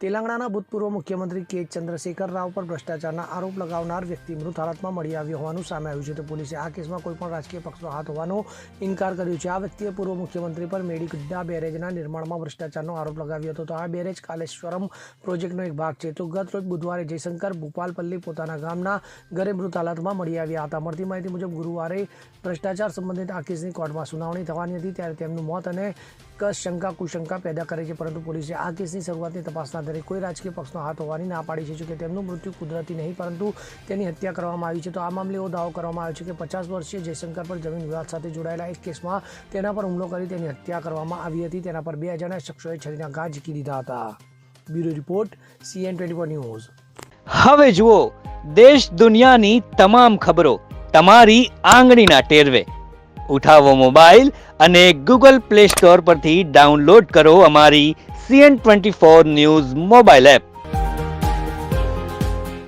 તેલંગાણાના ભૂતપૂર્વ મુખ્યમંત્રી કે ચંદ્રશેખર રાવ પર ભ્રષ્ટાચારના આરોપ લગાવનાર વ્યક્તિ મૃત હાલતમાં મળી આવ્યો હોવાનું સામે આવ્યું છે. તો પોલીસે આ કેસમાં કોઈપણ રાજકીય પક્ષનો હાથ હોવાનો ઇનકાર કર્યો છે. આ વ્યક્તિએ પૂર્વ મુખ્યમંત્રી પર મેડીગડ્ડા બેરેજના નિર્માણમાં ભ્રષ્ટાચારનો આરોપ લગાવ્યો હતો. તો આ બેરેજ કાલેશ્વરમ પ્રોજેક્ટનો એક ભાગ છે. તો ગત રોજ બુધવારે જયશંકર ભૂપાલપલ્લી પોતાના ગામના ઘરે મૃત હાલતમાં મળી આવ્યા હતા. મળતી માહિતી મુજબ ગુરુવારે ભ્રષ્ટાચાર સંબંધિત આ કેસની કોર્ટમાં સુનાવણી થવાની હતી, ત્યારે તેમનું મોત અને શંકા કુશંકા પેદા કરે છે. પરંતુ પોલીસે આ કેસની શરૂઆતની તપાસના દરે કોઈ રાજકીય પક્ષનો હાથ હોવાની ના પાડી છે. જોકે તેમનું મૃત્યુ કુદરતી નહીં પરંતુ તેની હત્યા કરવામાં આવી છે. તો આ મામલે એવો દાવો કરવામાં આવ્યો છે કે 50 વર્ષીય જયશંકર પર જમીન વિવાદ સાથે જોડાયેલા એક કેસમાં તેના પર હુમલો કરી તેની હત્યા કરવામાં આવી હતી. તેના પર 2 અજાણ્યા શખ્સોએ છરીના ઘા ઝીકી દીધા હતા. Bureau report CN24 news. હવે જુઓ દેશ દુનિયાની તમામ ખબરો તમારી આંગળીના ટેરવે. ઉઠાવો મોબાઈલ અને Google Play Store પરથી ડાઉનલોડ કરો અમારી CN24 ન્યૂઝ મોબાઈલ એપ.